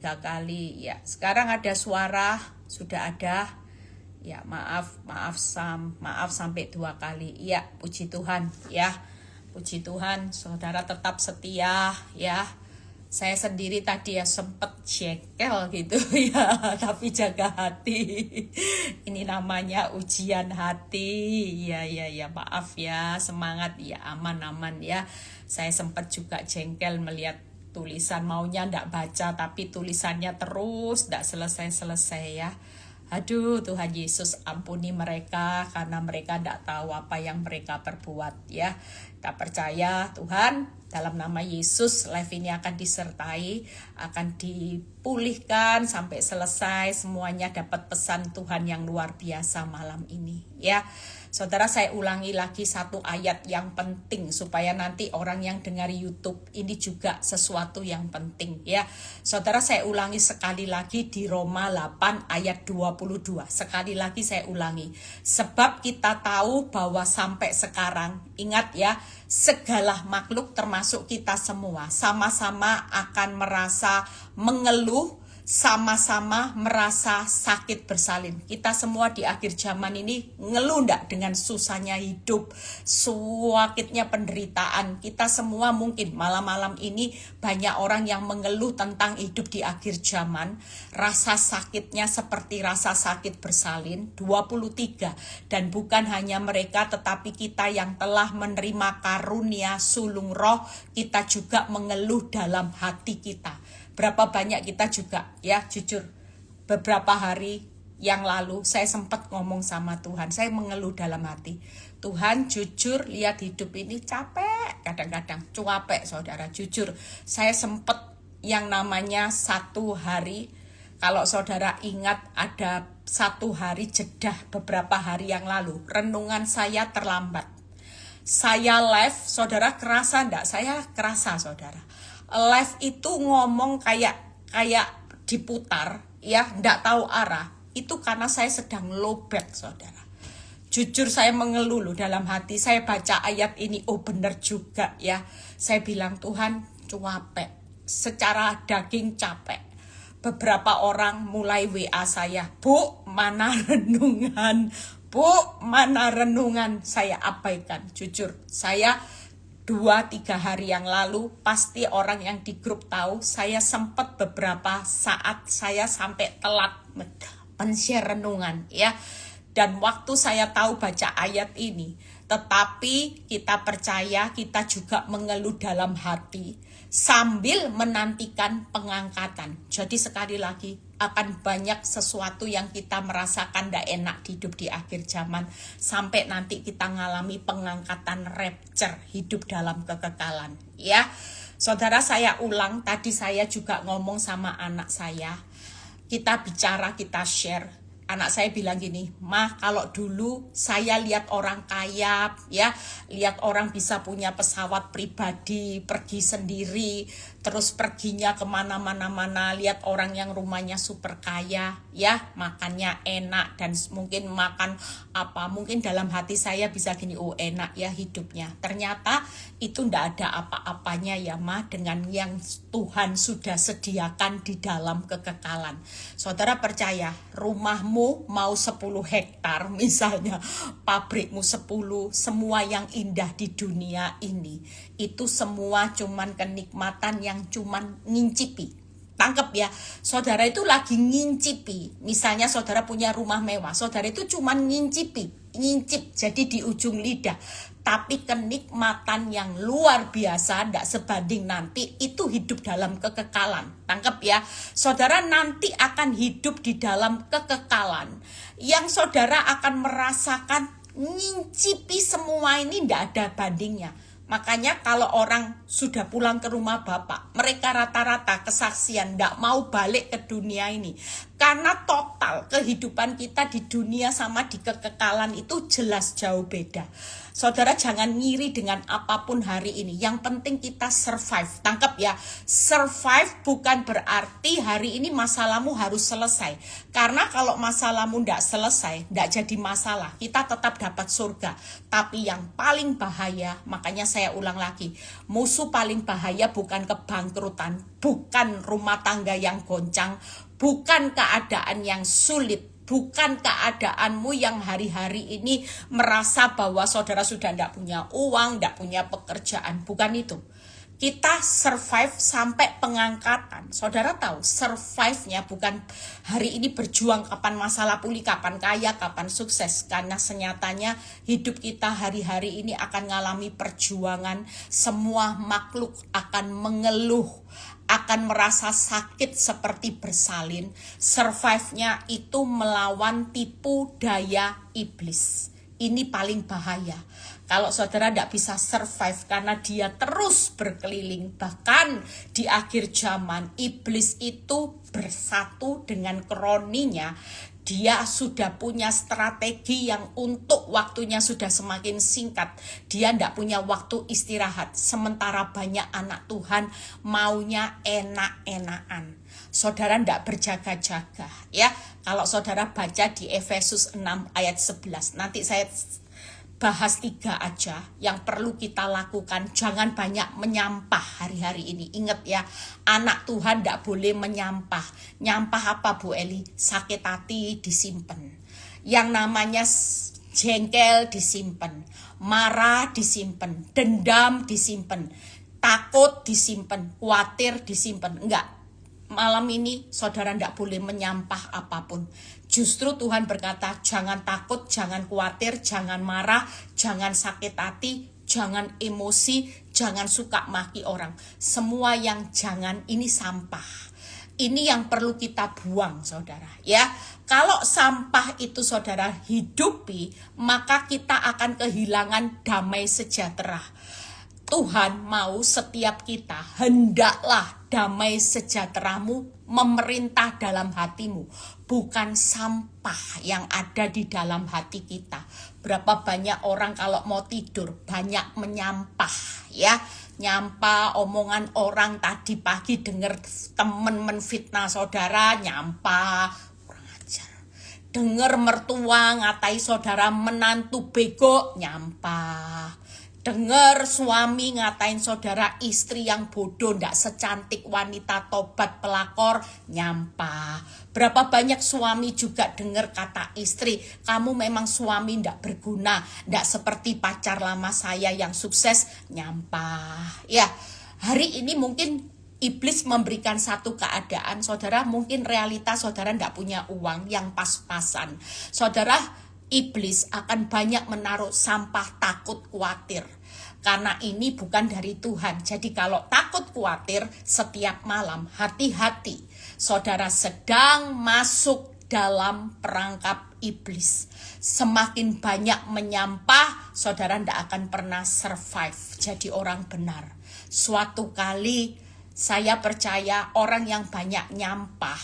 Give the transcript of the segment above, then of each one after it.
3 kali. Ya, sekarang ada suara, sudah ada. Ya, maaf sampai 2 kali. Ya, puji Tuhan ya. Puji Tuhan, saudara tetap setia ya. Saya sendiri tadi ya sempet jengkel gitu ya, tapi jaga hati. Ini namanya ujian hati. Ya, maaf ya, semangat ya, aman ya. Saya sempat juga jengkel melihat tulisan, maunya ndak baca tapi tulisannya terus ndak selesai ya. Aduh, Tuhan Yesus ampuni mereka karena mereka ndak tahu apa yang mereka perbuat ya. Kita percaya Tuhan, dalam nama Yesus live ini akan disertai, akan dipulihkan sampai selesai, semuanya dapat pesan Tuhan yang luar biasa malam ini ya. Saudara, saya ulangi lagi satu ayat yang penting supaya nanti orang yang dengar YouTube ini juga sesuatu yang penting ya. Saudara, saya ulangi sekali lagi di Roma 8 ayat 22. Sekali lagi saya ulangi. Sebab kita tahu bahwa sampai sekarang, ingat ya, segala makhluk termasuk kita semua sama-sama akan merasa mengeluh, sama-sama merasa sakit bersalin. Kita semua di akhir zaman ini ngeluh ndak dengan susahnya hidup, sakitnya penderitaan. Kita semua mungkin malam-malam ini banyak orang yang mengeluh tentang hidup di akhir zaman. Rasa sakitnya seperti rasa sakit bersalin 23. Dan bukan hanya mereka tetapi kita yang telah menerima karunia sulung roh, kita juga mengeluh dalam hati kita. Berapa banyak kita juga ya, jujur beberapa hari yang lalu saya sempat ngomong sama Tuhan, saya mengeluh dalam hati, Tuhan jujur lihat hidup ini capek, kadang-kadang capek saudara, jujur saya sempat yang namanya 1 hari, kalau saudara ingat ada 1 hari jeda beberapa hari yang lalu, renungan saya terlambat. Saya live, saudara kerasa enggak? Saya kerasa saudara. Live itu ngomong kayak diputar ya, enggak tahu arah. Itu karena saya sedang lowbat saudara. Jujur saya mengeluh loh dalam hati. Saya baca ayat ini, oh benar juga ya. Saya bilang Tuhan capek, secara daging capek. Beberapa orang mulai WA saya, Bu mana renungan, Bu mana renungan. Saya abaikan, jujur saya 2-3 hari yang lalu pasti orang yang di grup tahu saya sempat beberapa saat saya sampai telat men-share renungan ya. Dan waktu saya tahu baca ayat ini, tetapi kita percaya kita juga mengeluh dalam hati sambil menantikan pengangkatan. Jadi sekali lagi akan banyak sesuatu yang kita merasakan tidak enak di hidup di akhir zaman sampai nanti kita ngalami pengangkatan rapture, hidup dalam kekekalan ya. Saudara, saya ulang, tadi saya juga ngomong sama anak saya, kita bicara, kita share. Anak saya bilang gini, "Mah, kalau dulu saya lihat orang kaya ya, lihat orang bisa punya pesawat pribadi, pergi sendiri, terus perginya kemana-mana, lihat orang yang rumahnya super kaya ya, makannya enak dan mungkin makan apa, mungkin dalam hati saya bisa gini, oh enak ya hidupnya. Ternyata itu ndak ada apa-apanya ya Mah dengan yang Tuhan sudah sediakan di dalam kekekalan. Saudara percaya, rumahmu mau 10 hektar misalnya, pabrikmu 10, semua yang indah di dunia ini, itu semua cuman kenikmatan yang cuman ngincipi. Tangkep ya, saudara itu lagi ngincipi. Misalnya saudara punya rumah mewah, saudara itu cuman ngincip, jadi di ujung lidah. Tapi kenikmatan yang luar biasa, tidak sebanding nanti, itu hidup dalam kekekalan. Tangkep ya, saudara nanti akan hidup di dalam kekekalan. Yang saudara akan merasakan ngincipi semua ini, tidak ada bandingnya. Makanya kalau orang sudah pulang ke rumah Bapak, mereka rata-rata kesaksian tidak mau balik ke dunia ini. Karena total kehidupan kita di dunia sama di kekekalan itu jelas jauh beda. Saudara jangan ngiri dengan apapun hari ini. Yang penting kita survive. Tangkap ya. Survive bukan berarti hari ini masalahmu harus selesai. Karena kalau masalahmu tidak selesai, tidak jadi masalah. Kita tetap dapat surga. Tapi yang paling bahaya, makanya saya ulang lagi. Musuh paling bahaya bukan kebangkrutan. Bukan rumah tangga yang goncang. Bukan keadaan yang sulit. Bukan keadaanmu yang hari-hari ini merasa bahwa saudara sudah tidak punya uang, tidak punya pekerjaan. Bukan itu. Kita survive sampai pengangkatan. Saudara tahu survive-nya bukan hari ini berjuang kapan masalah pulih, kapan kaya, kapan sukses. Karena senyatanya hidup kita hari-hari ini akan mengalami perjuangan. Semua makhluk akan mengeluh, akan merasa sakit seperti bersalin. Survive-nya itu melawan tipu daya iblis. Ini paling bahaya. Kalau saudara tidak bisa survive karena dia terus berkeliling. Bahkan di akhir zaman iblis itu bersatu dengan kroninya. Dia sudah punya strategi yang untuk waktunya sudah semakin singkat. Dia tidak punya waktu istirahat. Sementara banyak anak Tuhan maunya enak-enakan. Saudara tidak berjaga-jaga. Ya, kalau saudara baca di Efesus 6 ayat 11. Nanti saya bahas 3 aja yang perlu kita lakukan. Jangan banyak menyampah hari-hari ini. Ingat ya, anak Tuhan tidak boleh menyampah. Nyampah apa Bu Eli? Sakit hati disimpan. Yang namanya jengkel disimpan. Marah disimpan. Dendam disimpan. Takut disimpan. Khawatir disimpan. Enggak. Malam ini saudara tidak boleh menyampah apapun. Justru Tuhan berkata, jangan takut, jangan khawatir, jangan marah, jangan sakit hati, jangan emosi, jangan suka maki orang. Semua yang jangan ini sampah. Ini yang perlu kita buang saudara ya. Kalau sampah itu saudara hidupi, maka kita akan kehilangan damai sejahtera. Tuhan mau setiap kita hendaklah damai sejahteramu memerintah dalam hatimu, bukan sampah yang ada di dalam hati kita. Berapa banyak orang kalau mau tidur banyak menyampah ya, nyampah omongan orang. Tadi pagi dengar temen menfitnah saudara, nyampah, kurang ajar. Dengar mertua ngatai saudara menantu bego, nyampah. Dengar suami ngatain saudara istri yang bodoh, ndak secantik wanita tobat pelakor, nyampah. Berapa banyak suami juga dengar kata istri, kamu memang suami ndak berguna, ndak seperti pacar lama saya yang sukses, nyampah. Ya, hari ini mungkin iblis memberikan satu keadaan, saudara mungkin realitas saudara ndak punya uang yang pas-pasan. Saudara, iblis akan banyak menaruh sampah takut khawatir. Karena ini bukan dari Tuhan. Jadi kalau takut khawatir setiap malam, hati-hati. Saudara sedang masuk dalam perangkap iblis. Semakin banyak menyampah, saudara tidak akan pernah survive jadi orang benar. Suatu kali saya percaya orang yang banyak nyampah,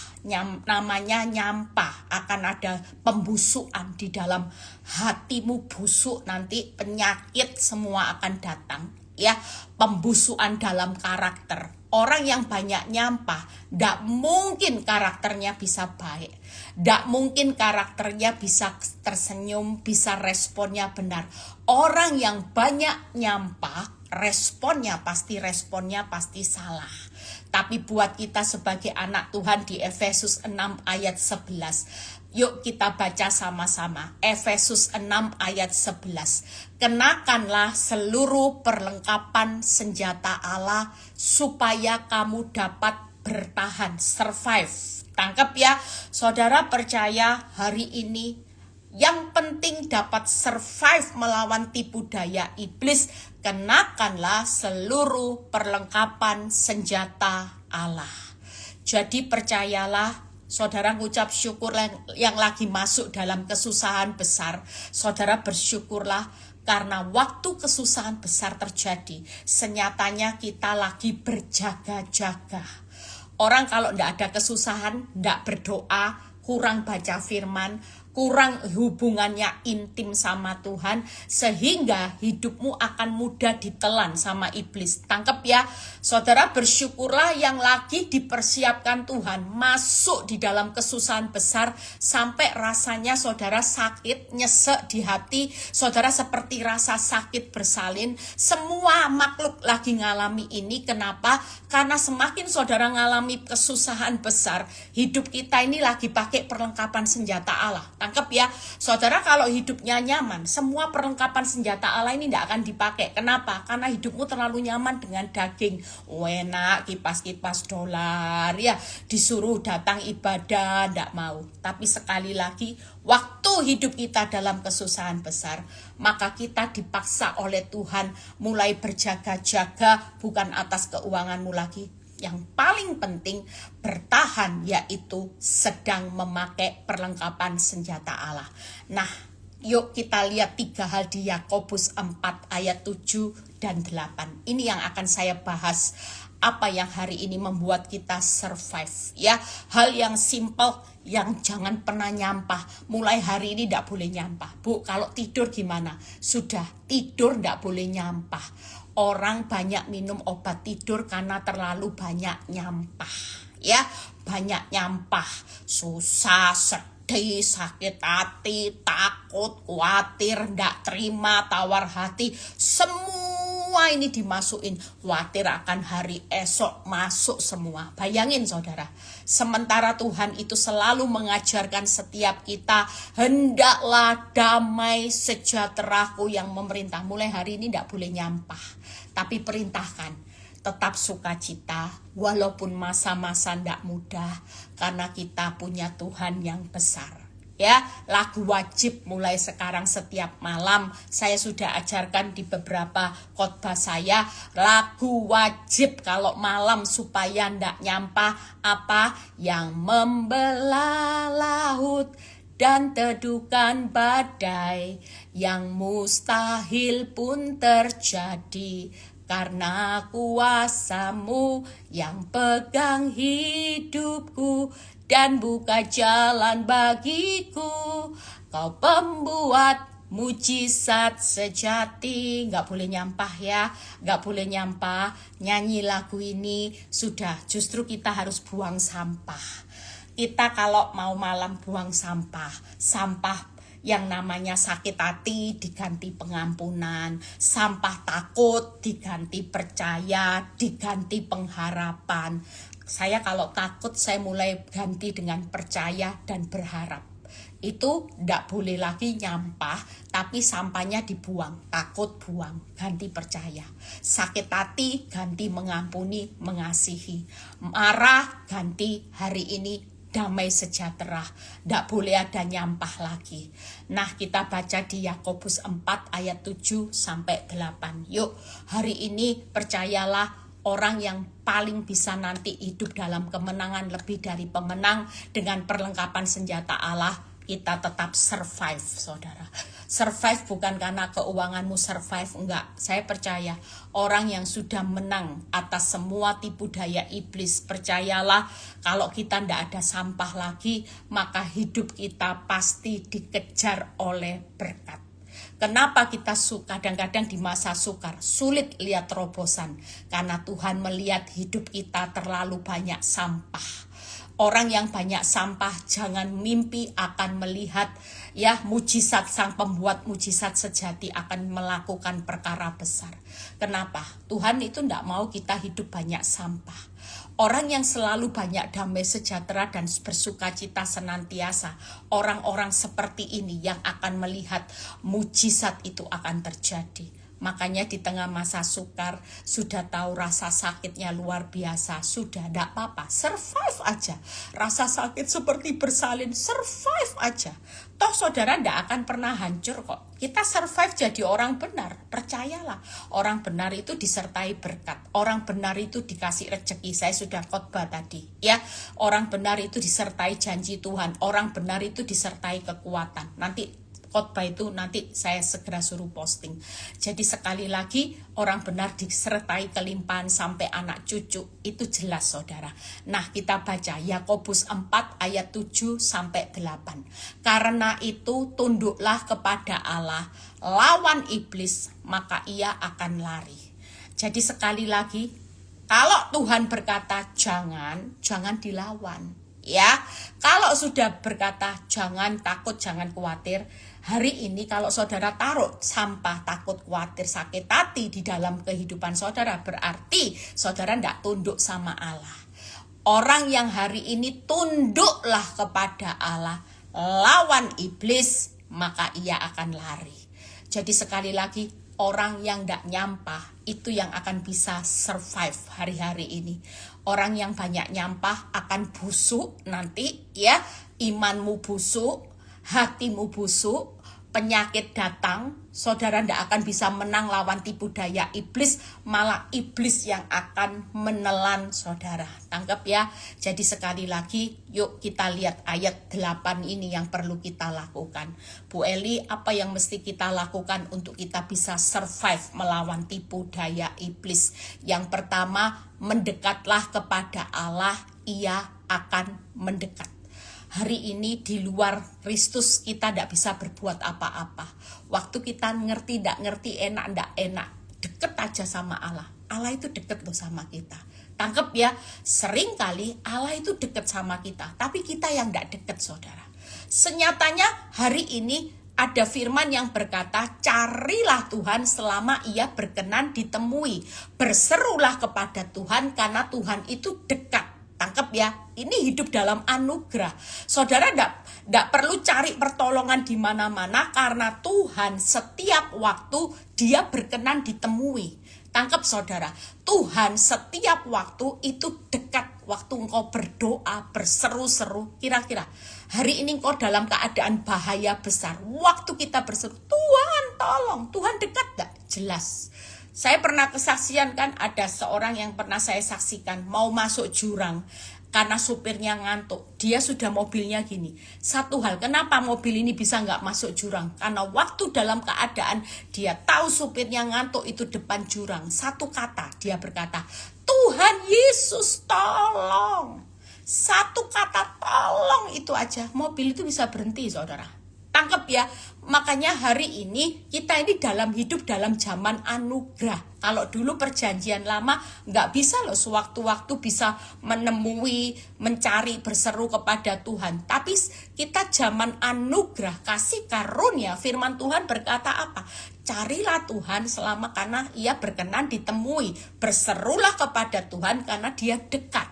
namanya nyampah, akan ada pembusukan di dalam hatimu, busuk, nanti penyakit semua akan datang ya, pembusukan dalam karakter. Orang yang banyak nyampah, tidak mungkin karakternya bisa baik, tidak mungkin karakternya bisa tersenyum, bisa responnya benar. Orang yang banyak nyampah, responnya pasti salah. Tapi buat kita sebagai anak Tuhan di Efesus 6 ayat 11, yuk kita baca sama-sama. Efesus 6 ayat 11. Kenakanlah seluruh perlengkapan senjata Allah supaya kamu dapat bertahan, survive. Tangkap ya, saudara percaya hari ini yang penting dapat survive melawan tipu daya iblis, kenakanlah seluruh perlengkapan senjata Allah. Jadi percayalah, saudara ngucap syukur yang lagi masuk dalam kesusahan besar. Saudara bersyukurlah karena waktu kesusahan besar terjadi, senyatanya kita lagi berjaga-jaga. Orang kalau tidak ada kesusahan, tidak berdoa, kurang baca firman, kurang hubungannya intim sama Tuhan, sehingga hidupmu akan mudah ditelan sama iblis. Tangkep ya, saudara, bersyukurlah yang lagi dipersiapkan Tuhan masuk di dalam kesusahan besar, sampai rasanya saudara sakit, nyesek di hati, saudara seperti rasa sakit bersalin. Semua makhluk lagi ngalami ini. Kenapa? Karena semakin saudara ngalami kesusahan besar, hidup kita ini lagi pakai perlengkapan senjata Allah. Tangkep ya, saudara, kalau hidupnya nyaman, semua perlengkapan senjata Allah ini tidak akan dipakai. Kenapa? Karena hidupmu terlalu nyaman dengan daging. Enak, kipas-kipas dolar, ya, disuruh datang ibadah, tidak mau. Tapi sekali lagi, waktu hidup kita dalam kesusahan besar, maka kita dipaksa oleh Tuhan mulai berjaga-jaga, bukan atas keuanganmu lagi. Yang paling penting bertahan, yaitu sedang memakai perlengkapan senjata Allah. Nah, yuk kita lihat 3 hal di Yakobus 4 ayat 7 dan 8. Ini yang akan saya bahas, apa yang hari ini membuat kita survive, ya. Hal yang simple, yang jangan pernah nyampah. Mulai hari ini tidak boleh nyampah. Bu, kalau tidur gimana? Sudah, tidur tidak boleh nyampah. Orang banyak minum obat tidur karena terlalu banyak nyampah, ya. Banyak nyampah, susah, sedih, sakit hati, takut, khawatir, ndak terima, tawar hati, semua ini dimasukin. Khawatir akan hari esok, masuk semua. Bayangin saudara, sementara Tuhan itu selalu mengajarkan setiap kita, hendaklah damai sejahteraku yang memerintah. Mulai hari ini tidak boleh nyampah, tapi perintahkan tetap sukacita walaupun masa-masa tidak mudah, karena kita punya Tuhan yang besar. Ya, lagu wajib mulai sekarang setiap malam saya sudah ajarkan di beberapa khotbah saya. Lagu wajib kalau malam supaya ndak nyampah, apa? Yang membelah laut dan teduhkan badai, yang mustahil pun terjadi karena kuasa-Mu yang pegang hidupku dan buka jalan bagiku. Kau pembuat mujizat sejati. Gak boleh nyampah ya, gak boleh nyampah. Nyanyi lagu ini sudah, justru kita harus buang sampah. Kita kalau mau malam buang sampah, sampah yang namanya sakit hati diganti pengampunan, sampah takut diganti percaya, diganti pengharapan. Saya kalau takut, saya mulai ganti dengan percaya dan berharap. Itu ndak boleh lagi nyampah, tapi sampahnya dibuang. Takut buang, ganti percaya. Sakit hati ganti mengampuni, mengasihi. Marah ganti hari ini damai sejahtera, tidak boleh ada nyampah lagi. Nah, kita baca di Yakobus 4 ayat 7 sampai 8. Yuk, hari ini percayalah, orang yang paling bisa nanti hidup dalam kemenangan, lebih dari pemenang, dengan perlengkapan senjata Allah, kita tetap survive, saudara. Survive bukan karena keuanganmu survive, enggak. Saya percaya orang yang sudah menang atas semua tipu daya iblis, percayalah kalau kita tidak ada sampah lagi, maka hidup kita pasti dikejar oleh berkat. Kenapa kita kadang-kadang di masa sukar sulit lihat terobosan? Karena Tuhan melihat hidup kita terlalu banyak sampah. Orang yang banyak sampah jangan mimpi akan melihat, ya, mujizat. Sang pembuat mujizat sejati akan melakukan perkara besar. Kenapa? Tuhan itu tidak mau kita hidup banyak sampah. Orang yang selalu banyak damai sejahtera dan bersukacita senantiasa, orang-orang seperti ini yang akan melihat mujizat itu akan terjadi. Makanya di tengah masa sukar, sudah tahu rasa sakitnya luar biasa, sudah tidak apa-apa, survive aja. Rasa sakit seperti bersalin, survive aja. Toh saudara tidak akan pernah hancur kok. Kita survive jadi orang benar, percayalah. Orang benar itu disertai berkat, orang benar itu dikasih rezeki. Saya sudah khotbah tadi, ya. Orang benar itu disertai janji Tuhan, orang benar itu disertai kekuatan. Nanti khotbah itu nanti saya segera suruh posting. Jadi sekali lagi, orang benar disertai kelimpahan sampai anak cucu, itu jelas saudara. Nah, kita baca Yakobus 4 ayat 7 sampai 8. Karena itu tunduklah kepada Allah, lawan iblis, maka ia akan lari. Jadi sekali lagi, kalau Tuhan berkata jangan dilawan. Ya, kalau sudah berkata jangan takut, jangan khawatir, hari ini kalau saudara taruh sampah takut, khawatir, sakit hati di dalam kehidupan saudara, berarti saudara tidak tunduk sama Allah. Orang yang hari ini tunduklah kepada Allah, lawan iblis, maka ia akan lari. Jadi sekali lagi, orang yang tidak nyampah itu yang akan bisa survive hari-hari ini. Orang yang banyak nyampah akan busuk nanti ya, imanmu busuk, hatimu busuk, penyakit datang, saudara tidak akan bisa menang lawan tipu daya iblis, malah iblis yang akan menelan saudara. Tangkap ya. Jadi sekali lagi, yuk kita lihat ayat 8 ini yang perlu kita lakukan. Bu Eli, apa yang mesti kita lakukan untuk kita bisa survive melawan tipu daya iblis? Yang pertama, mendekatlah kepada Allah, ia akan mendekat. Hari ini di luar Kristus kita tidak bisa berbuat apa-apa. Waktu kita ngerti, tidak ngerti, enak, tidak enak, deket aja sama Allah. Allah itu deket loh sama kita. Tangkep ya, seringkali Allah itu deket sama kita, tapi kita yang tidak deket saudara. Senyatanya hari ini ada firman yang berkata, carilah Tuhan selama ia berkenan ditemui. Berserulah kepada Tuhan karena Tuhan itu dekat. Tangkap ya, ini hidup dalam anugerah. Saudara tidak perlu cari pertolongan di mana-mana karena Tuhan setiap waktu dia berkenan ditemui. Tangkap saudara, Tuhan setiap waktu itu dekat. Waktu engkau berdoa, berseru-seru, kira-kira hari ini engkau dalam keadaan bahaya besar. Waktu kita berseru, Tuhan tolong, Tuhan dekat gak? Jelas. Saya pernah kesaksian kan, ada seorang yang pernah saya saksikan mau masuk jurang karena supirnya ngantuk. Dia sudah mobilnya gini. Satu hal, kenapa mobil ini bisa nggak masuk jurang? Karena waktu dalam keadaan dia tahu supirnya ngantuk itu depan jurang. Satu kata dia berkata, Tuhan Yesus tolong. Satu kata tolong itu aja, mobil itu bisa berhenti saudara. Tangkap ya, makanya hari ini kita ini dalam hidup dalam zaman anugerah. Kalau dulu perjanjian lama nggak bisa loh sewaktu-waktu bisa menemui, mencari, berseru kepada Tuhan. Tapi kita zaman anugerah, kasih karunia, firman Tuhan berkata apa? Carilah Tuhan selama karena ia berkenan ditemui. Berserulah kepada Tuhan karena dia dekat.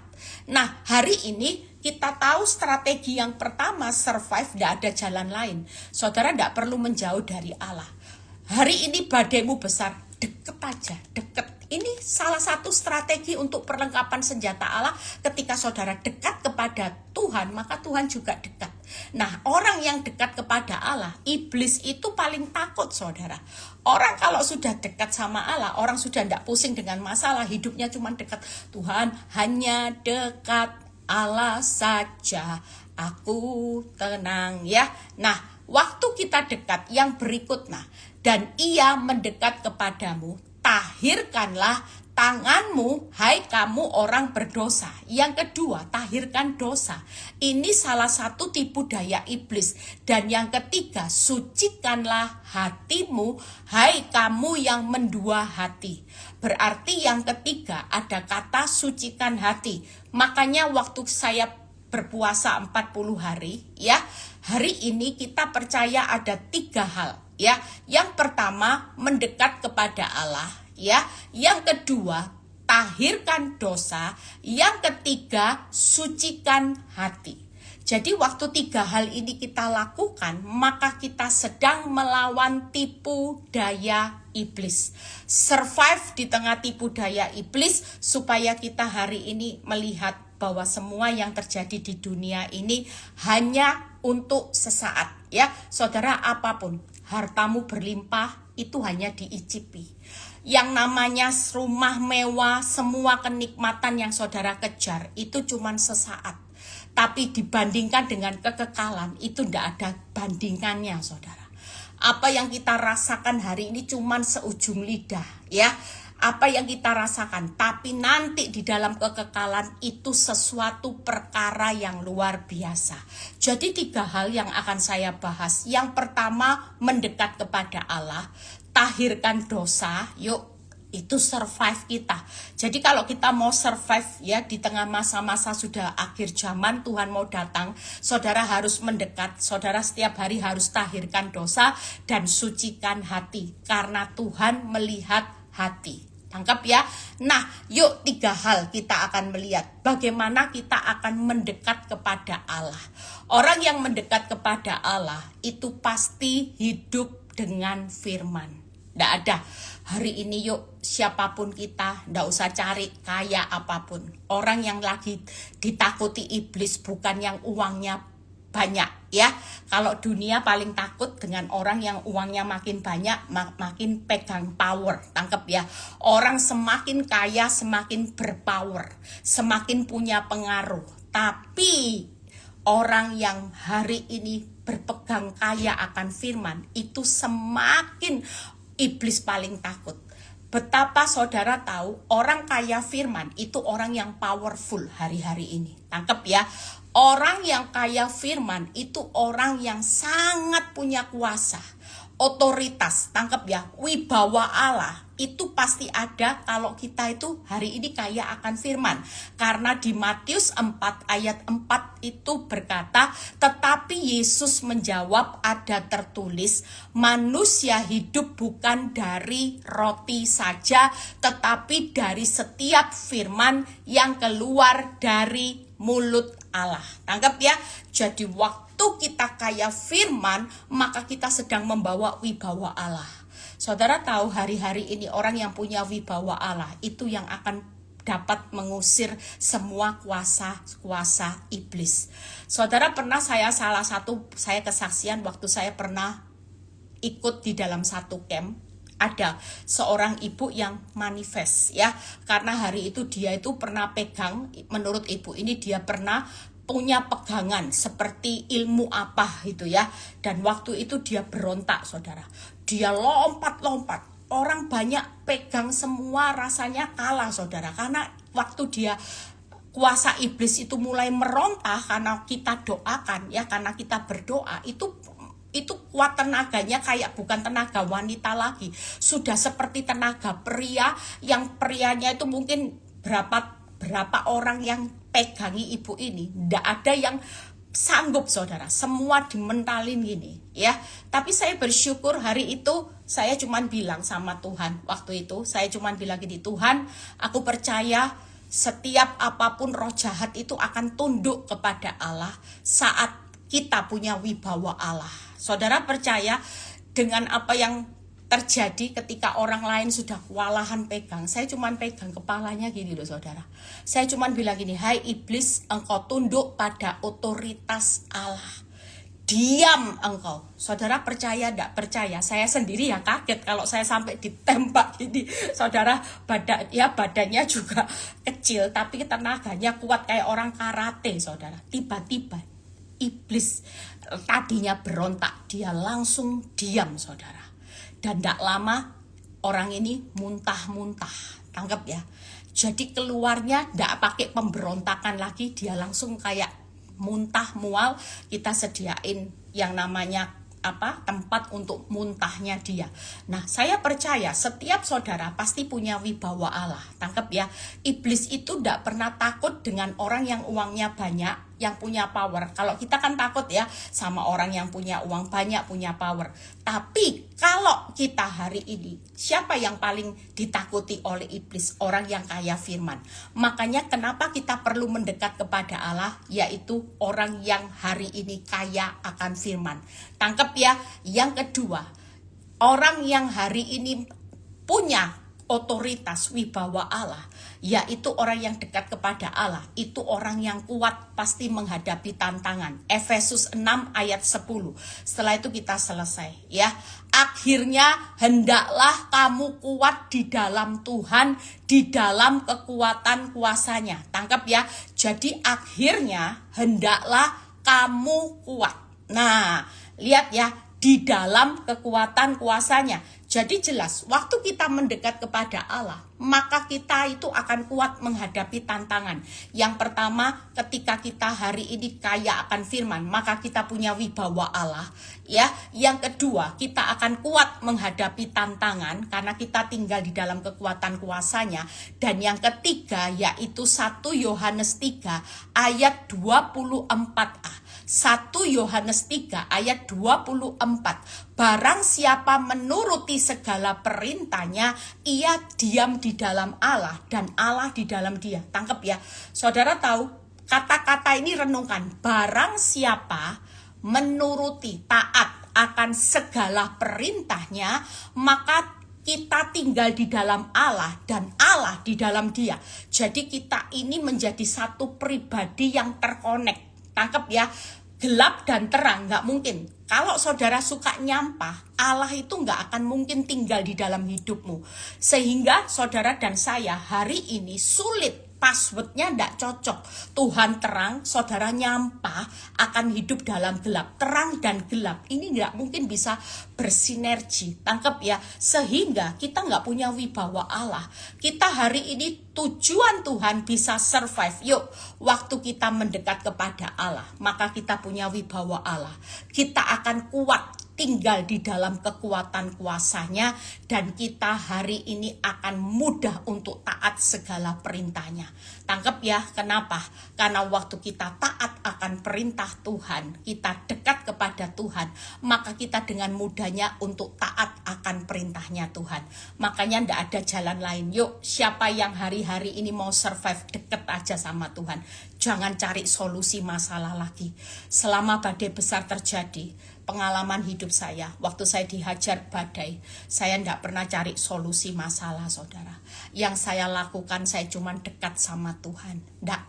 Nah, hari ini kita tahu strategi yang pertama survive, tidak ada jalan lain. Saudara tidak perlu menjauh dari Allah. Hari ini badaimu besar, deket aja, deket. Ini salah satu strategi untuk perlengkapan senjata Allah. Ketika saudara dekat kepada Tuhan, maka Tuhan juga dekat. Nah, orang yang dekat kepada Allah, iblis itu paling takut saudara. Orang kalau sudah dekat sama Allah, orang sudah tidak pusing dengan masalah, hidupnya cuma dekat. Tuhan, hanya dekat Allah saja, aku tenang ya. Nah, waktu kita dekat, yang berikut, dan ia mendekat kepadamu, tahirkanlah tanganmu, hai kamu orang berdosa. Yang kedua, tahirkan dosa. Ini salah satu tipu daya iblis. Dan yang ketiga, sucikanlah hatimu, hai kamu yang mendua hati. Berarti yang ketiga ada kata sucikan hati. Makanya waktu saya berpuasa 40 hari, ya, hari ini kita percaya ada 3 hal. Ya, yang pertama mendekat kepada Allah, ya. Yang kedua tahirkan dosa, yang ketiga sucikan hati. Jadi waktu 3 hal ini kita lakukan, maka kita sedang melawan tipu daya iblis. Survive di tengah tipu daya iblis supaya kita hari ini melihat bahwa semua yang terjadi di dunia ini hanya untuk sesaat, ya. Saudara, apapun hartamu berlimpah itu hanya diicipi. Yang namanya rumah mewah, semua kenikmatan yang saudara kejar itu cuma sesaat. Tapi dibandingkan dengan kekekalan itu tidak ada bandingannya saudara. Apa yang kita rasakan hari ini cuman seujung lidah, ya. Apa yang kita rasakan, tapi nanti di dalam kekekalan itu sesuatu perkara yang luar biasa. Jadi 3 hal yang akan saya bahas. Yang pertama, mendekat kepada Allah, tahirkan dosa, yuk. Itu survive kita. Jadi kalau kita mau survive ya di tengah masa-masa sudah akhir zaman, Tuhan mau datang, saudara harus mendekat. Saudara setiap hari harus tahirkan dosa dan sucikan hati, karena Tuhan melihat hati. Tangkap ya. Nah, yuk 3 hal kita akan melihat bagaimana kita akan mendekat kepada Allah. Orang yang mendekat kepada Allah itu pasti hidup dengan firman. Nggak ada. Hari ini yuk siapapun kita, nggak usah cari kaya apapun. Orang yang lagi ditakuti iblis bukan yang uangnya banyak ya. Kalau dunia paling takut dengan orang yang uangnya makin banyak, makin pegang power. Tangkep ya. Orang semakin kaya semakin berpower, semakin punya pengaruh. Tapi orang yang hari ini berpegang kaya akan firman itu semakin iblis paling takut. Betapa saudara tahu orang kaya firman itu orang yang powerful hari-hari ini. Tangkep ya. Orang yang kaya firman itu orang yang sangat punya kuasa, otoritas. Tangkep ya. Wibawa Allah itu pasti ada kalau kita itu hari ini kaya akan firman. Karena di Matius 4 ayat 4 itu berkata, tetapi Yesus menjawab, ada tertulis, manusia hidup bukan dari roti saja, tetapi dari setiap firman yang keluar dari mulut Allah. Tangkap ya. Jadi waktu kita kaya firman, maka kita sedang membawa wibawa Allah. Saudara tahu hari-hari ini orang yang punya wibawa Allah itu yang akan dapat mengusir semua kuasa iblis. Saudara pernah saya kesaksian waktu saya pernah ikut di dalam satu camp. Ada seorang ibu yang manifest ya, karena hari itu dia itu pernah pegang, menurut ibu ini dia pernah punya pegangan seperti ilmu apa gitu ya. Dan waktu itu dia berontak saudara. Dia lompat-lompat. Orang banyak pegang semua rasanya kalah saudara. Karena waktu dia kuasa iblis itu mulai meronta karena kita doakan ya. Karena kita berdoa itu kuat tenaganya kayak bukan tenaga wanita lagi. Sudah seperti tenaga pria yang prianya itu mungkin berapa orang yang pegangi ibu ini. Nggak ada yang sanggup saudara, semua dimentalin gini ya. Tapi saya bersyukur hari itu saya cuman bilang sama Tuhan. Waktu itu saya cuman bilang gini, Tuhan aku percaya setiap apapun roh jahat itu akan tunduk kepada Allah saat kita punya wibawa Allah. Saudara percaya dengan apa yang terjadi ketika orang lain sudah kewalahan pegang, saya cuman pegang kepalanya gini loh saudara. Saya cuman bilang gini, hai iblis, engkau tunduk pada otoritas Allah. Diam engkau. Saudara percaya enggak percaya? Saya sendiri ya kaget kalau saya sampai ditembak gini. Saudara badannya juga kecil tapi tenaganya kuat kayak orang karate saudara. Tiba-tiba iblis tadinya berontak, dia langsung diam saudara. Dan tidak lama orang ini muntah-muntah. Tangkap ya. Jadi keluarnya tidak pakai pemberontakan lagi, dia langsung kayak muntah mual. Kita sediain yang namanya tempat untuk muntahnya dia. Nah, saya percaya setiap saudara pasti punya wibawa Allah. Tangkap ya. Iblis itu tidak pernah takut dengan orang yang uangnya banyak, yang punya power. Kalau kita kan takut ya sama orang yang punya uang banyak, punya power. Tapi kalau kita hari ini, siapa yang paling ditakuti oleh iblis? Orang yang kaya firman. Makanya kenapa kita perlu mendekat kepada Allah, yaitu orang yang hari ini kaya akan firman. Tangkap ya. Yang kedua, orang yang hari ini punya otoritas wibawa Allah, yaitu orang yang dekat kepada Allah, itu orang yang kuat pasti menghadapi tantangan. Efesus 6 ayat 10. Setelah itu kita selesai ya. Akhirnya hendaklah kamu kuat di dalam Tuhan, di dalam kekuatan kuasanya. Tangkap ya. Jadi akhirnya hendaklah kamu kuat. Nah, lihat ya, di dalam kekuatan kuasanya. Jadi jelas, waktu kita mendekat kepada Allah, maka kita itu akan kuat menghadapi tantangan. Yang pertama, ketika kita hari ini kaya akan firman, maka kita punya wibawa Allah. Ya, yang kedua, kita akan kuat menghadapi tantangan karena kita tinggal di dalam kekuatan kuasanya. Dan yang ketiga, yaitu 1 Yohanes 3 ayat 24a. 1 Yohanes 3 ayat 24. Barang siapa menuruti segala perintahnya, ia diam di dalam Allah dan Allah di dalam dia. Tangkap ya. Saudara tahu, kata-kata ini renungkan. Barang siapa menuruti, taat akan segala perintahnya, maka kita tinggal di dalam Allah dan Allah di dalam dia. Jadi kita ini menjadi satu pribadi yang terkonek. Tangkap ya, gelap dan terang nggak mungkin. Kalau saudara suka nyampah, Allah itu nggak akan mungkin tinggal di dalam hidupmu. Sehingga saudara dan saya hari ini sulit, passwordnya nggak cocok. Tuhan terang, saudara nyampah akan hidup dalam gelap. Terang dan gelap ini nggak mungkin bisa bersinergi. Tangkap ya, sehingga kita nggak punya wibawa Allah. Kita hari ini tujuan Tuhan bisa survive. Yuk, waktu kita mendekat kepada Allah, maka kita punya wibawa Allah. Kita akan kuat tinggal di dalam kekuatan kuasanya, dan kita hari ini akan mudah untuk taat segala perintahnya. Tangkap ya, kenapa? Karena waktu kita taat akan perintah Tuhan, kita dekat kepada Tuhan, maka kita dengan mudahnya untuk taat akan perintahnya Tuhan. Makanya ndak ada jalan lain. Yuk, siapa yang hari-hari ini mau survive, deket aja sama Tuhan. Jangan cari solusi masalah lagi. Selama badai besar terjadi, pengalaman hidup saya, waktu saya dihajar badai, saya tidak pernah cari solusi masalah, saudara. Yang saya lakukan, saya cuma dekat sama Tuhan. Tidak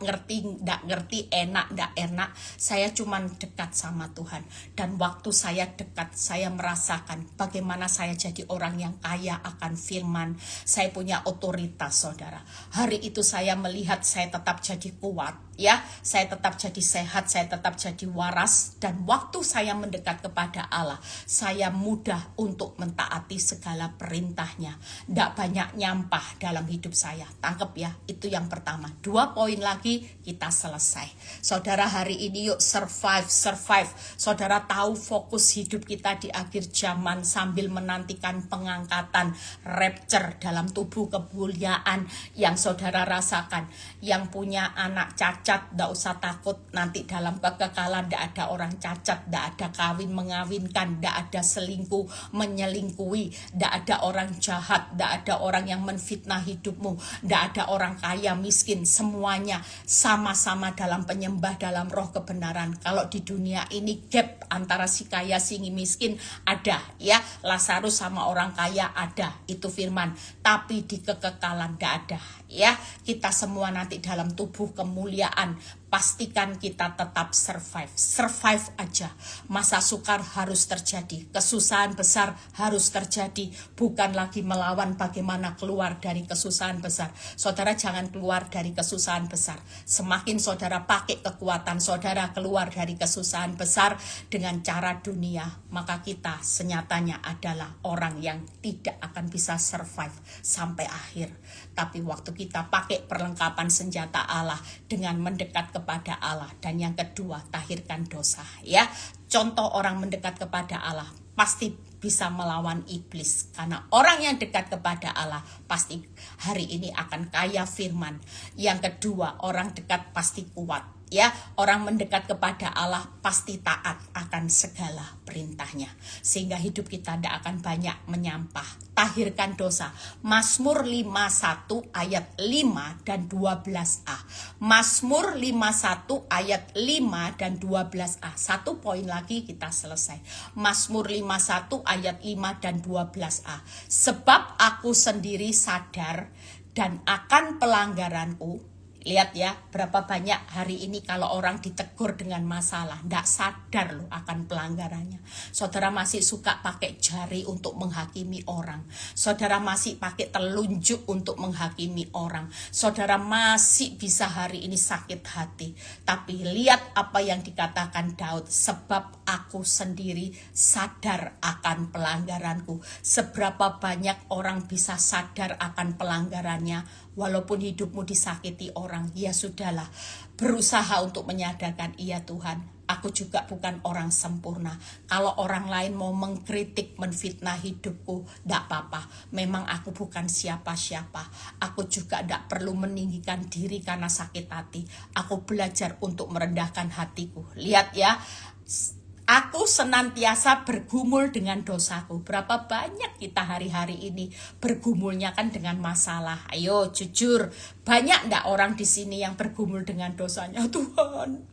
ngerti enak, tidak enak. Saya cuma dekat sama Tuhan. Dan waktu saya dekat, saya merasakan bagaimana saya jadi orang yang kaya akan firman. Saya punya otoritas, saudara. Hari itu saya melihat saya tetap jadi kuat. Ya, saya tetap jadi sehat, saya tetap jadi waras, dan waktu saya mendekat kepada Allah, saya mudah untuk mentaati segala perintahnya. Tidak banyak nyampah dalam hidup saya. Tangkap ya, itu yang pertama. 2 poin lagi, kita selesai. Saudara hari ini yuk survive. Saudara tahu fokus hidup kita di akhir zaman sambil menantikan pengangkatan, rapture dalam tubuh kemuliaan yang saudara rasakan. Yang punya anak cacat, tidak usah takut, nanti dalam kekekalan tidak ada orang cacat, tidak ada kawin mengawinkan, tidak ada selingkuh menyelingkuhi, tidak ada orang jahat, tidak ada orang yang menfitnah hidupmu, tidak ada orang kaya miskin, semuanya sama-sama dalam penyembah dalam roh kebenaran. Kalau di dunia ini gap antara si kaya si miskin ada ya, Lazarus sama orang kaya ada, itu firman, tapi di kekekalan tidak ada ya. Kita semua nanti dalam tubuh kemuliaan. Pastikan kita tetap survive aja. Masa sukar harus terjadi, kesusahan besar harus terjadi, bukan lagi melawan bagaimana keluar dari kesusahan besar. Saudara jangan keluar dari kesusahan besar. Semakin saudara pakai kekuatan saudara keluar dari kesusahan besar dengan cara dunia, maka kita senyatanya adalah orang yang tidak akan bisa survive sampai akhir. Tapi waktu kita pakai perlengkapan senjata Allah dengan mendekat kepada Allah, dan yang kedua, tahirkan dosa ya. Contoh orang mendekat kepada Allah pasti bisa melawan iblis, karena orang yang dekat kepada Allah pasti hari ini akan kaya firman. Yang kedua, orang dekat pasti kuat ya. Orang mendekat kepada Allah pasti taat akan segala perintahnya, sehingga hidup kita tidak akan banyak menyampah. Tahirkan dosa. Mazmur 51 ayat 5 dan 12a. Mazmur 51 ayat 5 dan 12a. 1 poin lagi kita selesai. Mazmur 51 ayat 5 dan 12a. Sebab aku sendiri sadar dan akan pelanggaranku, Lihat ya, berapa banyak hari ini kalau orang ditegur dengan masalah, tidak sadar loh akan pelanggarannya. Saudara masih suka pakai jari untuk menghakimi orang. Saudara masih pakai telunjuk untuk menghakimi orang. Saudara masih bisa hari ini sakit hati. Tapi lihat apa yang dikatakan Daud, sebab aku sendiri sadar akan pelanggaranku. Seberapa banyak orang bisa sadar akan pelanggarannya, walaupun hidupmu disakiti orang, ya sudahlah, berusaha untuk menyadarkan, iya Tuhan, aku juga bukan orang sempurna. Kalau orang lain mau mengkritik, menfitnah hidupku, tidak apa-apa. Memang aku bukan siapa-siapa. Aku juga tidak perlu meninggikan diri karena sakit hati. Aku belajar untuk merendahkan hatiku. Lihat ya, aku senantiasa bergumul dengan dosaku. Berapa banyak kita hari-hari ini bergumulnya kan dengan masalah. Ayo jujur, banyak ndak orang di sini yang bergumul dengan dosanya? Tuhan,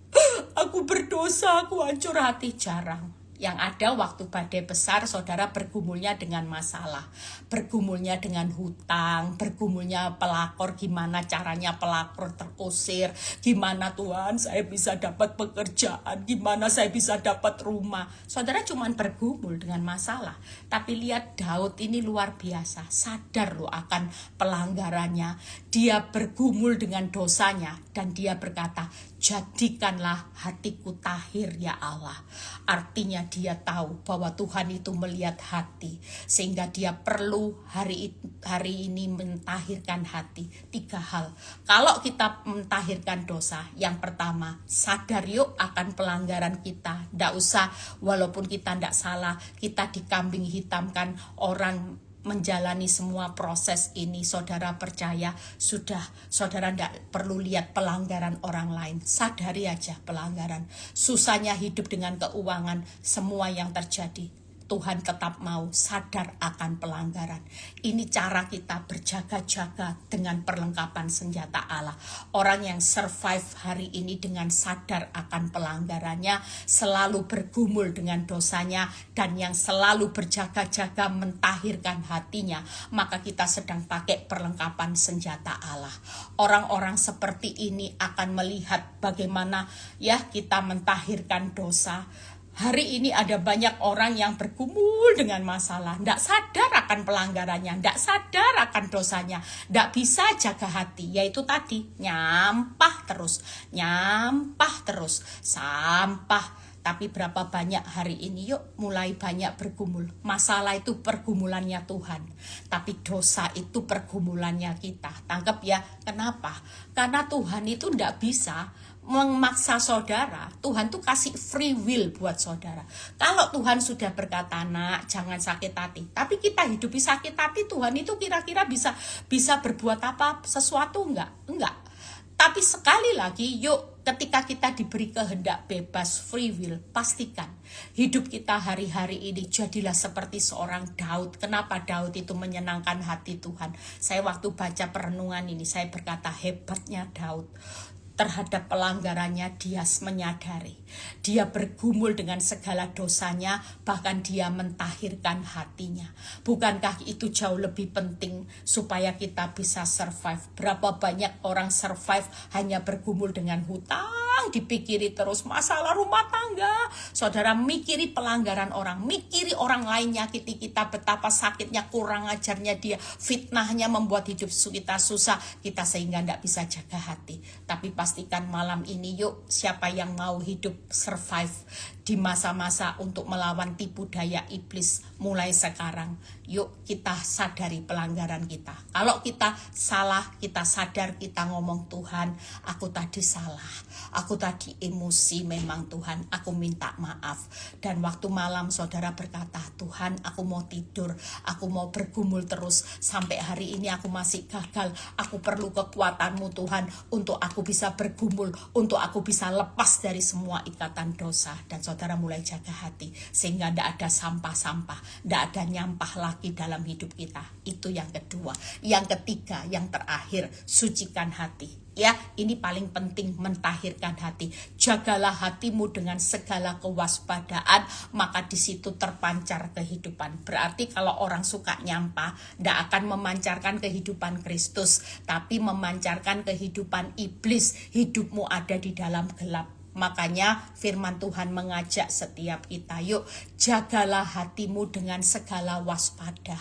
aku berdosa, aku hancur hati. Jarang. Yang ada waktu badai besar, saudara bergumulnya dengan masalah, bergumulnya dengan hutang, bergumulnya pelakor, gimana caranya pelakor terusir, gimana Tuhan saya bisa dapat pekerjaan, gimana saya bisa dapat rumah. Saudara cuman bergumul dengan masalah. Tapi lihat Daud ini luar biasa, sadar loh akan pelanggarannya. Dia bergumul dengan dosanya dan dia berkata, jadikanlah hatiku tahir ya Allah. Artinya dia tahu bahwa Tuhan itu melihat hati, sehingga dia perlu hari ini mentahirkan hati. 3 hal. Kalau kita mentahirkan dosa, yang pertama, sadar yuk akan pelanggaran kita. Tidak usah, walaupun kita tidak salah, kita dikambing hitamkan orang menjalani semua proses ini. Saudara percaya, sudah, saudara tidak perlu lihat pelanggaran orang lain, sadari aja pelanggaran. Susahnya hidup dengan keuangan, semua yang terjadi, Tuhan tetap mau sadar akan pelanggaran. Ini cara kita berjaga-jaga dengan perlengkapan senjata Allah. Orang yang survive hari ini dengan sadar akan pelanggarannya, selalu bergumul dengan dosanya, dan yang selalu berjaga-jaga mentahirkan hatinya, maka kita sedang pakai perlengkapan senjata Allah. Orang-orang seperti ini akan melihat bagaimana ya kita mentahirkan dosa. Hari ini ada banyak orang yang bergumul dengan masalah, tidak sadar akan pelanggarannya, tidak sadar akan dosanya, tidak bisa jaga hati, yaitu tadi, nyampah terus, sampah. Tapi berapa banyak hari ini yuk mulai banyak bergumul. Masalah itu pergumulannya Tuhan, tapi dosa itu pergumulannya kita. Tangkap ya, kenapa? Karena Tuhan itu tidak bisa memaksa saudara. Tuhan tuh kasih free will buat saudara. Kalau Tuhan sudah berkata, nak jangan sakit hati, tapi kita hidupi sakit hati, Tuhan itu kira-kira bisa berbuat apa sesuatu enggak? Tapi sekali lagi, yuk, ketika kita diberi kehendak bebas, free will, pastikan hidup kita hari-hari ini jadilah seperti seorang Daud. Kenapa Daud itu menyenangkan hati Tuhan? Saya waktu baca perenungan ini, saya berkata, hebatnya Daud. Terhadap pelanggarannya dia menyadari, dia bergumul dengan segala dosanya, bahkan dia mentahirkan hatinya. Bukankah itu jauh lebih penting supaya kita bisa survive? Berapa banyak orang survive hanya bergumul dengan hutang, dipikiri terus masalah rumah tangga. Saudara mikiri pelanggaran orang, mikiri orang lain nyakiti kita, betapa sakitnya, kurang ajarnya dia, fitnahnya membuat hidup kita susah, kita sehingga tidak bisa jaga hati. Tapi pastikan malam ini yuk, siapa yang mau hidup survive di masa-masa untuk melawan tipu daya iblis mulai sekarang, yuk kita sadari pelanggaran kita. Kalau kita salah, kita sadar, kita ngomong, Tuhan aku tadi salah, aku tadi emosi, memang Tuhan aku minta maaf. Dan waktu malam saudara berkata, Tuhan aku mau tidur, aku mau bergumul terus, sampai hari ini aku masih gagal, aku perlu kekuatan-Mu Tuhan untuk aku bisa bergumul, untuk aku bisa lepas dari semua ikatan dosa. Dan saudara mulai jaga hati sehingga tidak ada sampah-sampah, tidak ada nyampah lagi dalam hidup kita. Itu yang kedua. Yang ketiga, yang terakhir, sucikan hati. Ya, ini paling penting, mentahirkan hati. Jagalah hatimu dengan segala kewaspadaan, maka di situ terpancar kehidupan. Berarti kalau orang suka nyampah, tidak akan memancarkan kehidupan Kristus, tapi memancarkan kehidupan iblis. Hidupmu ada di dalam gelap. Makanya firman Tuhan mengajak setiap kita, yuk jagalah hatimu dengan segala waspada.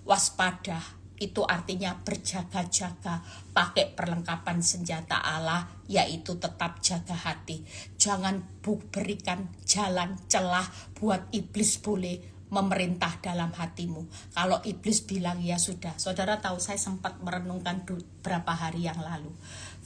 Waspada itu artinya berjaga-jaga, pakai perlengkapan senjata Allah, yaitu tetap jaga hati. Jangan berikan jalan celah buat iblis boleh memerintah dalam hatimu. Kalau iblis bilang ya sudah, saudara tahu saya sempat merenungkan beberapa hari yang lalu.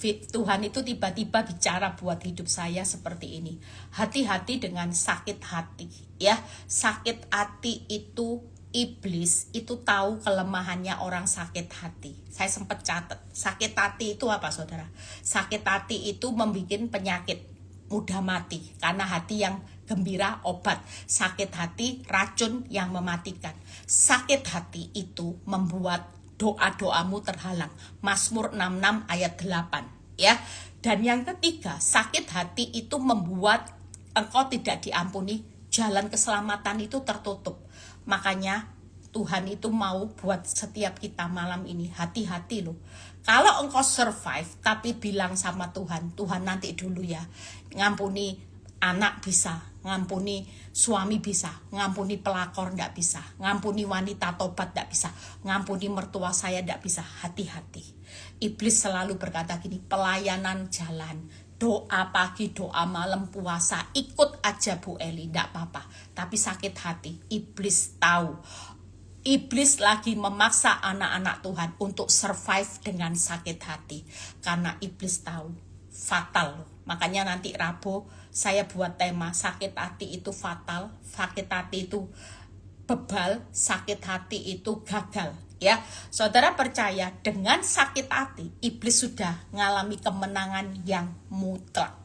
Tuhan itu tiba-tiba bicara buat hidup saya seperti ini. Hati-hati dengan sakit hati, ya. Sakit hati itu iblis itu tahu kelemahannya orang sakit hati. Saya sempat catat, sakit hati itu apa saudara? Sakit hati itu membuat penyakit, mudah mati. Karena hati yang gembira obat, sakit hati racun yang mematikan. Sakit hati itu membuat doa-doamu terhalang. Mazmur 66 ayat 8, ya. Dan yang ketiga, sakit hati itu membuat engkau tidak diampuni, jalan keselamatan itu tertutup. Makanya Tuhan itu mau buat setiap kita malam ini hati-hati loh. Kalau engkau survive tapi bilang sama Tuhan, Tuhan nanti dulu ya. Ngampuni anak bisa, ngampuni suami bisa, ngampuni pelakor enggak bisa, ngampuni wanita tobat enggak bisa, ngampuni mertua saya enggak bisa. Hati-hati. Iblis selalu berkata gini, pelayanan jalan, doa pagi, doa malam, puasa, ikut aja Bu Eli, enggak apa-apa. Tapi sakit hati, iblis tahu. Iblis lagi memaksa anak-anak Tuhan untuk survive dengan sakit hati. Karena iblis tahu, fatal. Makanya nanti Rabu saya buat tema sakit hati itu fatal, sakit hati itu bebal, sakit hati itu gagal. Ya, saudara percaya dengan sakit hati, iblis sudah mengalami kemenangan yang mutlak.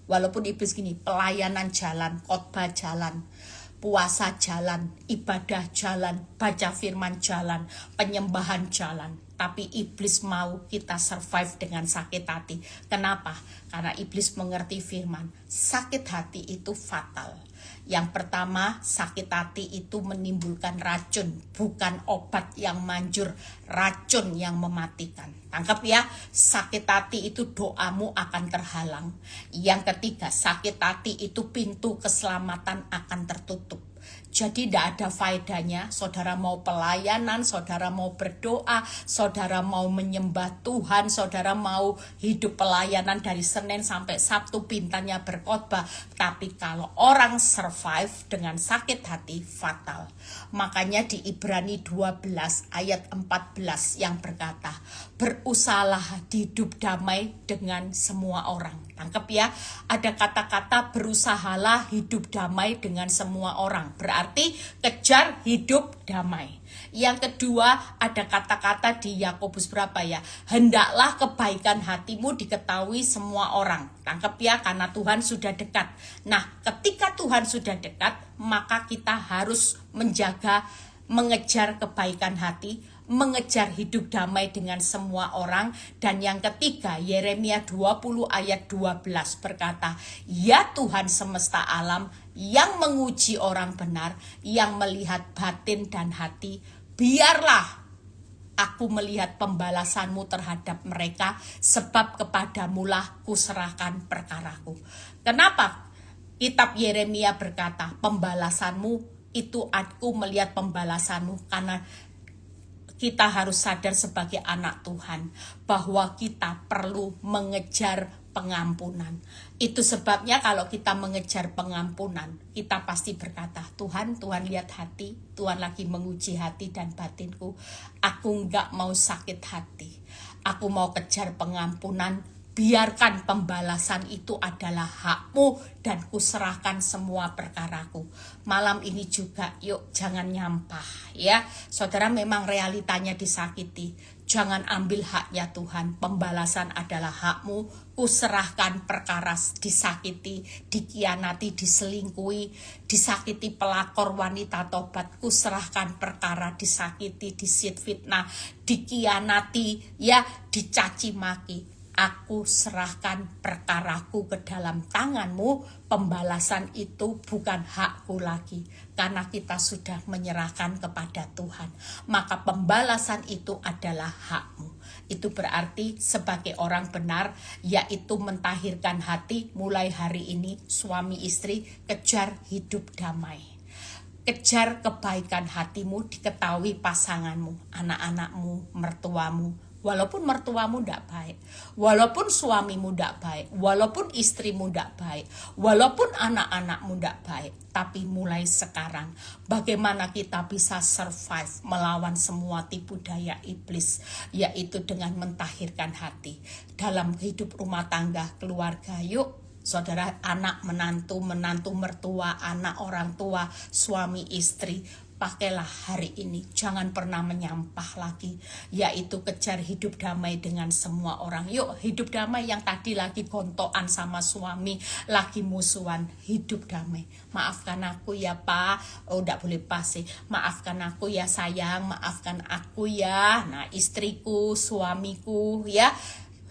Walaupun iblis gini, pelayanan jalan, khotbah jalan, puasa jalan, ibadah jalan, baca firman jalan, penyembahan jalan. Tapi iblis mau kita survive dengan sakit hati. Kenapa? Karena iblis mengerti firman, sakit hati itu fatal. Yang pertama, sakit hati itu menimbulkan racun, bukan obat yang manjur, racun yang mematikan. Tangkap ya, sakit hati itu doamu akan terhalang. Yang ketiga, sakit hati itu pintu keselamatan akan tertutup. Jadi tidak ada faedahnya saudara mau pelayanan, saudara mau berdoa, saudara mau menyembah Tuhan, saudara mau hidup pelayanan dari Senin sampai Sabtu pintanya berkhotbah. Tapi kalau orang survive dengan sakit hati, fatal. Makanya di Ibrani 12 ayat 14 yang berkata, berusahalah hidup damai dengan semua orang. Tangkap ya, ada kata-kata berusahalah hidup damai dengan semua orang. Berarti kejar hidup damai. Yang kedua, ada kata-kata di Yakobus berapa ya? Hendaklah kebaikan hatimu diketahui semua orang. Tangkap ya, karena Tuhan sudah dekat. Nah, ketika Tuhan sudah dekat, maka kita harus mengejar kebaikan hati, mengejar hidup damai dengan semua orang. Dan yang ketiga, Yeremia 20 ayat 12 berkata, ya Tuhan semesta alam yang menguji orang benar, yang melihat batin dan hati, biarlah aku melihat pembalasanmu terhadap mereka, sebab kepadamulah kuserahkan perkaraku. Kenapa kitab Yeremia berkata pembalasanmu itu, aku melihat pembalasanmu? Karena kita harus sadar sebagai anak Tuhan bahwa kita perlu mengejar pengampunan. Itu sebabnya kalau kita mengejar pengampunan, kita pasti berkata, Tuhan lihat hati, Tuhan lagi menguji hati dan batinku. Aku enggak mau sakit hati, aku mau kejar pengampunan. Biarkan pembalasan itu adalah hakmu dan kuserahkan semua perkaraku. Malam ini juga yuk jangan nyampah ya. Saudara memang realitanya disakiti. Jangan ambil haknya Tuhan. Pembalasan adalah hakmu. Kuserahkan perkara disakiti, dikianati, diselingkuhi, disakiti pelakor wanita tobat. Kuserahkan perkara disakiti, disit fitnah, dikianati ya, dicaci maki. Aku serahkan perkaraku ke dalam tanganmu, pembalasan itu bukan hakku lagi. Karena kita sudah menyerahkan kepada Tuhan, maka pembalasan itu adalah hakmu. Itu berarti sebagai orang benar, yaitu mentahirkan hati, mulai hari ini suami istri kejar hidup damai. Kejar kebaikan hatimu diketahui pasanganmu, anak-anakmu, mertuamu. Walaupun mertuamu tidak baik, walaupun suamimu tidak baik, walaupun istrimu tidak baik, walaupun anak-anakmu tidak baik. Tapi mulai sekarang, bagaimana kita bisa survive melawan semua tipu daya iblis, yaitu dengan mentahirkan hati. Dalam hidup rumah tangga, keluarga, yuk saudara, anak, menantu, menantu mertua, anak orang tua, suami istri, pakailah hari ini, jangan pernah menyampah lagi, yaitu kejar hidup damai dengan semua orang. Yuk hidup damai, yang tadi lagi gontokan sama suami, lagi musuhan, hidup damai. Maafkan aku ya Pak, oh enggak boleh pas sih, maafkan aku ya sayang, maafkan aku ya, nah istriku, suamiku ya.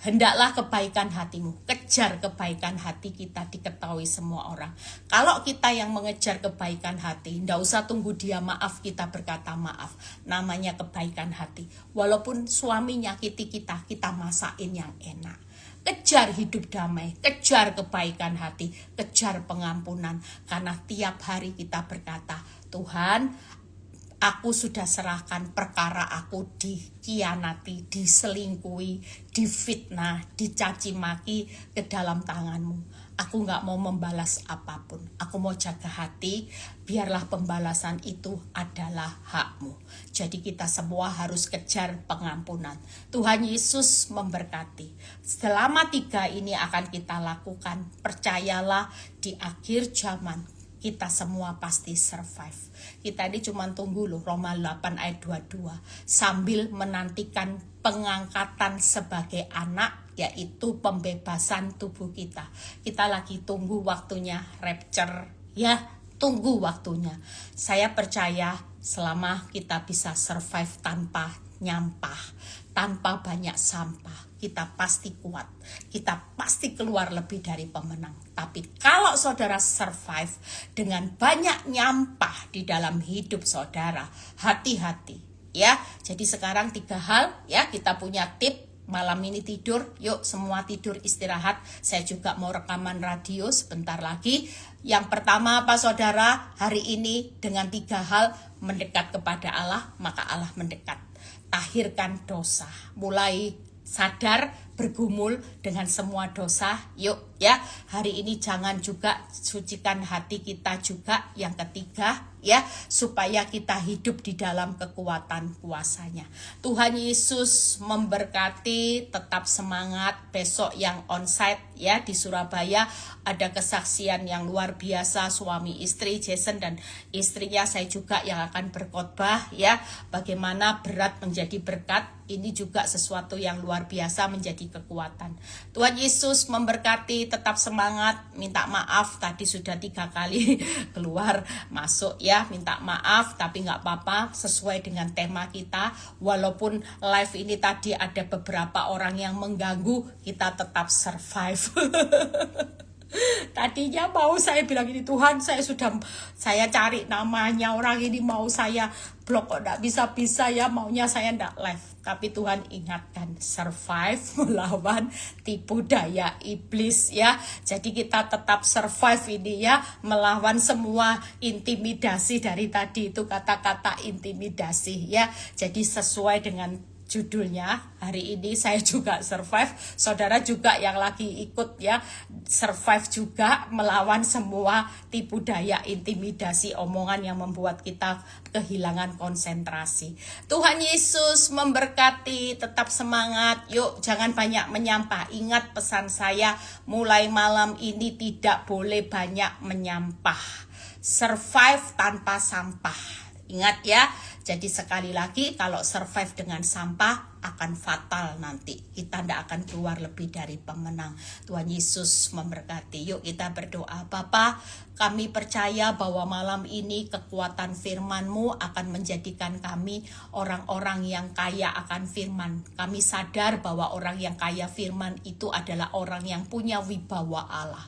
Hendaklah kebaikan hatimu, kejar kebaikan hati kita diketahui semua orang. Kalau kita yang mengejar kebaikan hati, ndak usah tunggu dia maaf kita berkata maaf. Namanya kebaikan hati. Walaupun suami nyakiti kita, kita masakin yang enak. Kejar hidup damai, kejar kebaikan hati, kejar pengampunan. Karena tiap hari kita berkata, Tuhan, aku sudah serahkan perkara aku dikhianati, diselingkuhi, difitnah, dicaci maki ke dalam tanganmu. Aku gak mau membalas apapun. Aku mau jaga hati, biarlah pembalasan itu adalah hakmu. Jadi kita semua harus kejar pengampunan. Tuhan Yesus memberkati. Selama 3 ini akan kita lakukan. Percayalah, di akhir zaman kita semua pasti survive. Kita ini cuma tunggu loh, Roma 8 ayat 22. Sambil menantikan pengangkatan sebagai anak, yaitu pembebasan tubuh kita. Kita lagi tunggu waktunya rapture, ya, tunggu waktunya. Saya percaya selama kita bisa survive tanpa nyampah, tanpa banyak sampah, kita pasti kuat, kita pasti keluar lebih dari pemenang. Tapi kalau saudara survive dengan banyak nyampah di dalam hidup saudara, hati-hati ya. Jadi sekarang 3 hal ya, kita punya tip. Malam ini tidur, yuk semua tidur istirahat. Saya juga mau rekaman radio sebentar lagi. Yang pertama apa saudara? Hari ini dengan 3 hal mendekat kepada Allah, maka Allah mendekat. Tahirkan dosa, mulai sadar, bergumul dengan semua dosa. Yuk ya, hari ini jangan juga sucikan hati kita juga. Yang ketiga ya, supaya kita hidup di dalam kekuatan kuasanya. Tuhan Yesus memberkati, tetap semangat. Besok yang onsite ya di Surabaya ada kesaksian yang luar biasa, suami istri Jason dan istrinya, saya juga yang akan berkhotbah ya, bagaimana berat menjadi berkat. Ini juga sesuatu yang luar biasa menjadi kekuatan. Tuhan Yesus memberkati, tetap semangat. Minta maaf tadi sudah 3 kali keluar masuk ya, minta maaf, tapi nggak apa-apa, sesuai dengan tema kita. Walaupun live ini tadi ada beberapa orang yang mengganggu, kita tetap survive. Tadinya mau saya bilang ini, Tuhan saya cari namanya orang ini, mau saya blok kok enggak bisa-bisa ya, maunya saya enggak live. Tapi Tuhan ingatkan, survive melawan tipu daya iblis ya. Jadi kita tetap survive ini ya, melawan semua intimidasi. Dari tadi itu kata-kata intimidasi ya. Jadi sesuai dengan judulnya, hari ini saya juga survive, saudara juga yang lagi ikut ya, survive juga melawan semua tipu daya, intimidasi, omongan yang membuat kita kehilangan konsentrasi. Tuhan Yesus memberkati, tetap semangat, yuk jangan banyak menyampah. Ingat pesan saya, mulai malam ini tidak boleh banyak menyampah. Survive tanpa sampah. Ingat ya, jadi sekali lagi, kalau survive dengan sampah, akan fatal nanti. Kita tidak akan keluar lebih dari pemenang. Tuhan Yesus memberkati. Yuk kita berdoa. Bapa, kami percaya bahwa malam ini kekuatan firman-Mu akan menjadikan kami orang-orang yang kaya akan firman. Kami sadar bahwa orang yang kaya firman itu adalah orang yang punya wibawa Allah.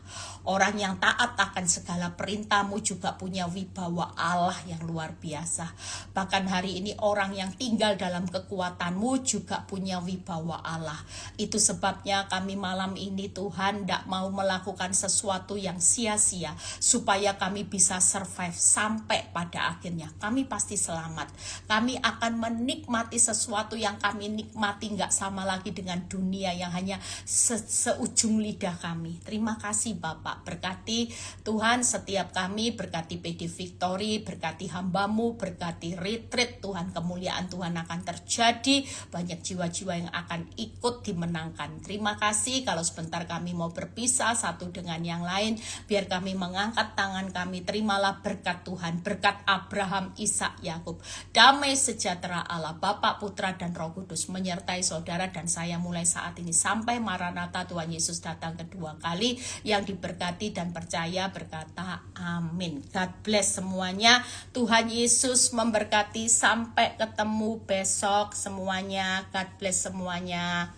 Orang yang taat akan segala perintah-Mu juga punya wibawa Allah yang luar biasa. Bahkan hari ini orang yang tinggal dalam kekuatan-Mu juga punya wibawa Allah. Itu sebabnya kami malam ini Tuhan tidak mau melakukan sesuatu yang sia-sia supaya kami bisa survive sampai pada akhirnya. Kami pasti selamat. Kami akan menikmati sesuatu yang kami nikmati nggak sama lagi dengan dunia yang hanya seujung lidah kami. Terima kasih Bapak. Berkati Tuhan setiap kami, berkati PD Victory, berkati hamba-Mu, berkati retreat Tuhan, kemuliaan Tuhan akan terjadi, banyak jiwa-jiwa yang akan ikut dimenangkan. Terima kasih. Kalau sebentar kami mau berpisah satu dengan yang lain, biar kami mengangkat tangan kami, terimalah berkat Tuhan, berkat Abraham, Ishak, Yakub. Damai sejahtera Allah Bapa, Putra dan Roh Kudus menyertai saudara dan saya mulai saat ini sampai Maranatha Tuhan Yesus datang kedua kali. Yang diberkati dan percaya berkata amin. God bless semuanya. Tuhan Yesus memberkati. Sampai ketemu besok semuanya. God bless semuanya.